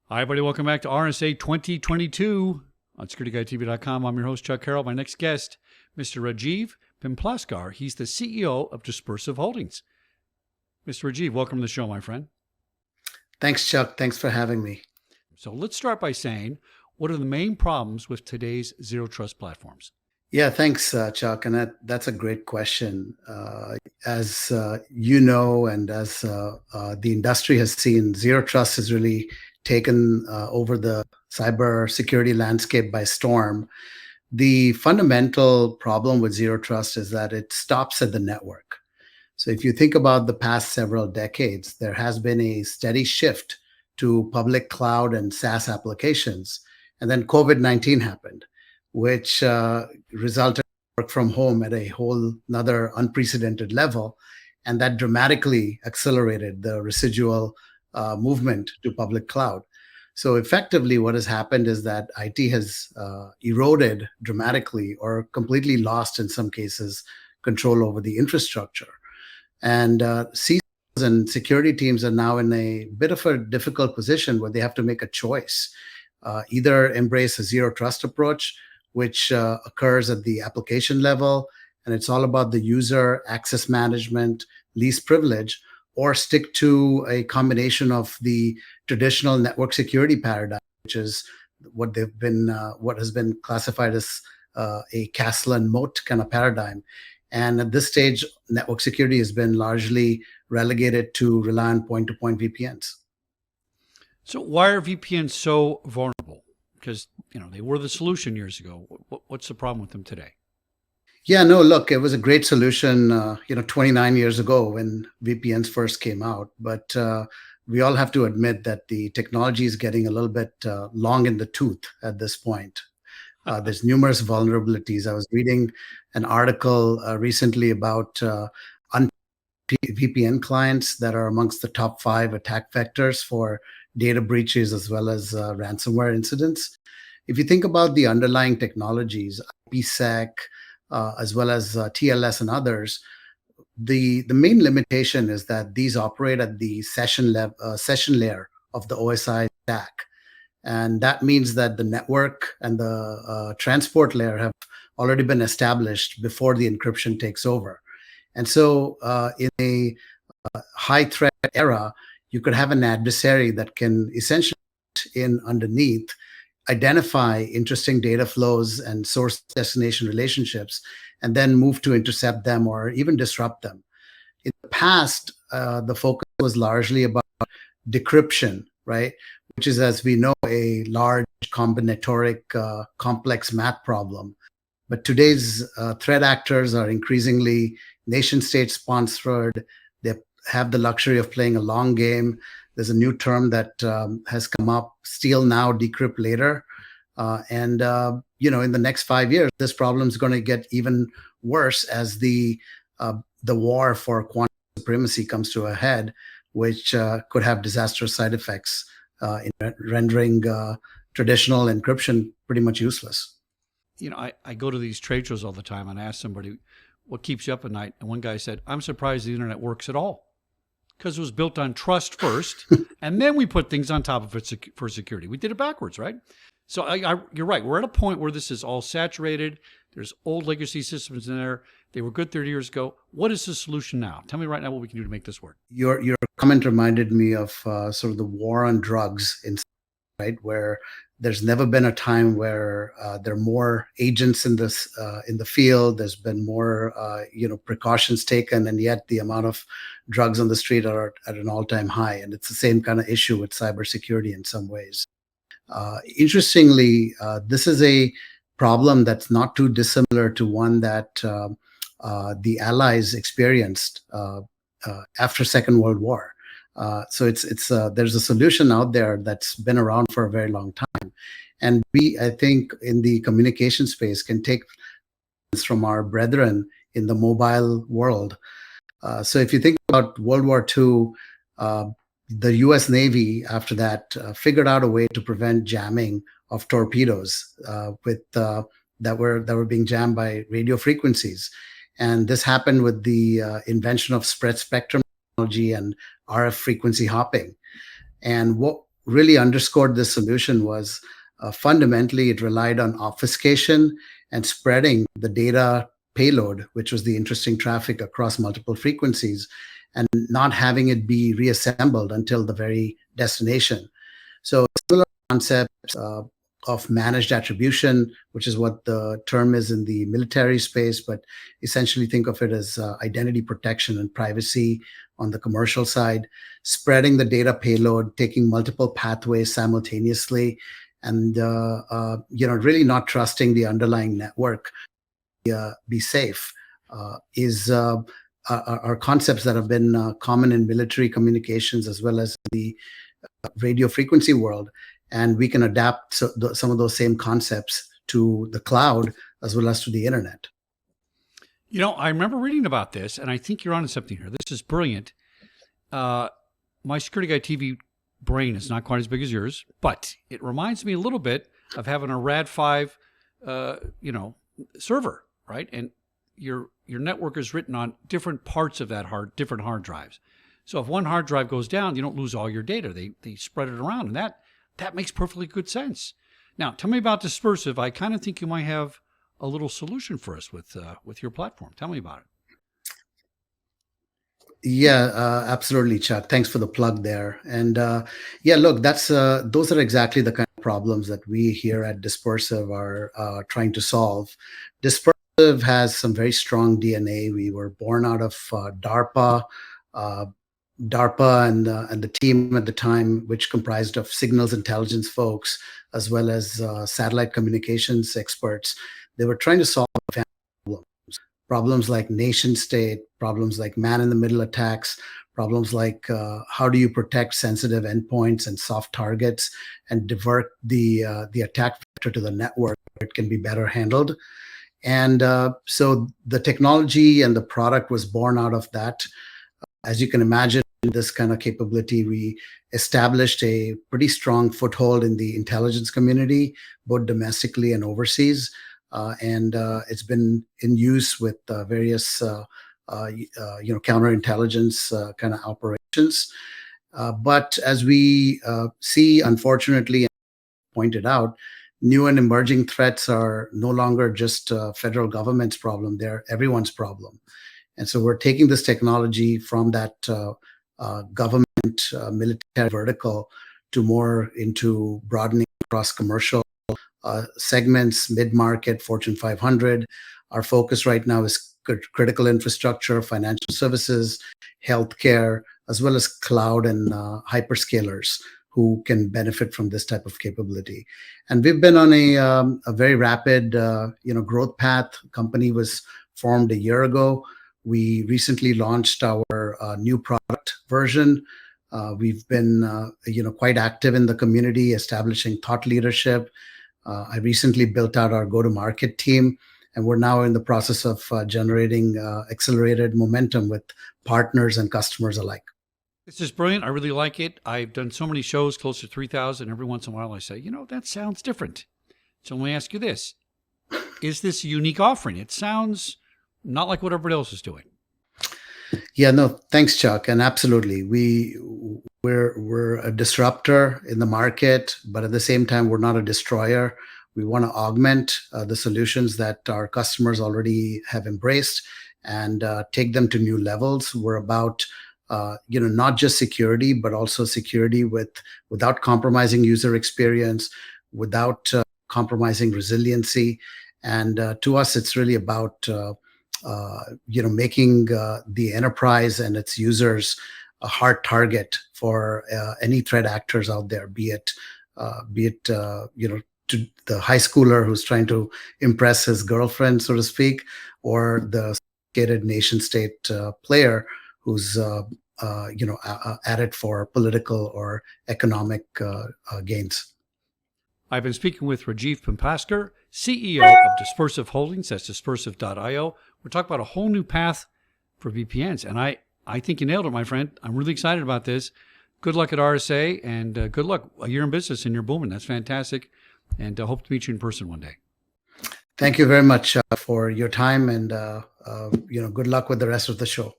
Hi, everybody. Welcome back to RSA 2022 on SecurityGuideTV.com. I'm your host, Chuck Carroll. My next guest, Mr. Rajiv Pimplaskar. He's the CEO of Dispersive Holdings. Mr. Rajiv, welcome to the show, my friend. Thanks, Chuck. Thanks for having me. So let's start by saying, what are the main problems with today's zero trust platforms? Yeah, thanks, Chuck. And that's a great question. As you know, and as the industry has seen, zero trust has really taken over the cyber security landscape by storm. The fundamental problem with zero trust is that it stops at the network. So if you think about the past several decades, there has been a steady shift to public cloud and SaaS applications. And then COVID-19 happened, which resulted in work from home at a whole another unprecedented level. And that dramatically accelerated the residual movement to public cloud. So effectively, what has happened is that IT has eroded dramatically or completely lost, in some cases, control over the infrastructure. And CISOs and security teams are now in a bit of a difficult position where they have to make a choice. Either embrace a zero trust approach, which occurs at the application level, and it's all about the user access management, least privilege, or stick to a combination of the traditional network security paradigm, which is what has been classified as a castle and moat kind of paradigm. And at this stage, network security has been largely relegated to rely on point-to-point VPNs. So why are VPNs so vulnerable? Because they were the solution years ago. What's the problem with them today? Yeah, no, look, it was a great solution, 29 years ago when VPNs first came out. But we all have to admit that the technology is getting a little bit long in the tooth at this point. There's numerous vulnerabilities. I was reading an article recently about VPN clients that are amongst the top 5 attack vectors for data breaches as well as ransomware incidents. If you think about the underlying technologies, IPsec, as well as TLS and others, the main limitation is that these operate at the session layer of the OSI stack. And that means that the network and the transport layer have already been established before the encryption takes over. And so in a high threat era, you could have an adversary that can essentially in underneath identify interesting data flows and source destination relationships, and then move to intercept them or even disrupt them. In the past, the focus was largely about decryption, right? Which is, as we know, a large combinatoric complex math problem. But today's threat actors are increasingly nation state sponsored. They have the luxury of playing a long game. There's a new term that has come up: steal now, decrypt later. In the next 5 years, this problem is going to get even worse as the war for quantum supremacy comes to a head, which could have disastrous side effects in rendering traditional encryption pretty much useless. I go to these trade shows all the time and I ask somebody, what keeps you up at night? And one guy said, I'm surprised the internet works at all, because it was built on trust first, and then we put things on top of it for security. We did it backwards, right? So you're right. We're at a point where this is all saturated. There's old legacy systems in there. They were good 30 years ago. What is the solution now? Tell me right now what we can do to make this work. Your comment reminded me of sort of the war on drugs, right, where there's never been a time where there are more agents in the field. There's been more precautions taken, and yet the amount of drugs on the street are at an all-time high. And it's the same kind of issue with cybersecurity in some ways. Interestingly, this is a problem that's not too dissimilar to one that the Allies experienced after Second World War. So there's a solution out there that's been around for a very long time, and we, I think, in the communication space, can take from our brethren in the mobile world. So if you think about World War II, the U.S. Navy after that figured out a way to prevent jamming of torpedoes that were being jammed by radio frequencies, and this happened with the invention of spread spectrum technology and RF frequency hopping. And really underscored this solution was fundamentally it relied on obfuscation and spreading the data payload, which was the interesting traffic across multiple frequencies, and not having it be reassembled until the very destination. So similar concepts of managed attribution, which is what the term is in the military space, but essentially think of it as identity protection and privacy on the commercial side, spreading the data payload, taking multiple pathways simultaneously, and really not trusting the underlying network be safe is are concepts that have been common in military communications as well as the radio frequency world, and we can adapt some of those same concepts to the cloud as well as to the internet. I remember reading about this, and I think you're onto something here. This is brilliant. My Security Guy TV brain is not quite as big as yours, but it reminds me a little bit of having a Rad 5, server, right? And your network is written on different parts of that different hard drives. So if one hard drive goes down, you don't lose all your data. They spread it around, and that makes perfectly good sense. Now, tell me about Dispersive. I kind of think you might have a little solution for us with your platform. Tell me about it. Yeah, absolutely, Chuck. Thanks for the plug there. And look, those are exactly the kind of problems that we here at Dispersive are trying to solve. Dispersive has some very strong DNA. We were born out of DARPA. DARPA and the team at the time, which comprised of signals intelligence folks as well as satellite communications experts, they were trying to solve problems like nation state, problems like man-in-the-middle attacks, problems like how do you protect sensitive endpoints and soft targets and divert the attack vector to the network where it can be better handled. And so the technology and the product was born out of that. As you can imagine, this kind of capability, we established a pretty strong foothold in the intelligence community, both domestically and overseas. And it's been in use with various, counterintelligence kind of operations. But as we see, unfortunately, and pointed out, new and emerging threats are no longer just federal government's problem; they're everyone's problem. And so we're taking this technology from that government military vertical to more into broadening across commercial segments, mid-market, Fortune 500. Our focus right now is critical infrastructure, financial services, healthcare, as well as cloud and hyperscalers who can benefit from this type of capability. And we've been on a very rapid growth path. Company was formed a year ago. We recently launched our new product version. We've been quite active in the community, establishing thought leadership. I recently built out our go-to-market team, and we're now in the process of generating accelerated momentum with partners and customers alike. This is brilliant. I really like it. I've done so many shows, close to 3,000. Every once in a while I say, that sounds different. So let me ask you this. Is this a unique offering? It sounds not like what everybody else is doing. Yeah, no, thanks, Chuck. And absolutely, we're a disruptor in the market, but at the same time, we're not a destroyer. We want to augment the solutions that our customers already have embraced and take them to new levels. We're about not just security, but also security without compromising user experience, without compromising resiliency. And to us, it's really about making the enterprise and its users a hard target for any threat actors out there, be it to the high schooler who's trying to impress his girlfriend, so to speak, or the sophisticated nation state player who's at it for political or economic gains. I've been speaking with Rajiv Pimplaskar, CEO of Dispersive Holdings. That's dispersive.io. We're talking about a whole new path for VPNs. And I think you nailed it, my friend. I'm really excited about this. Good luck at RSA, and good luck. A year in business and you're booming. That's fantastic. And hope to meet you in person one day. Thank you very much for your time, and good luck with the rest of the show.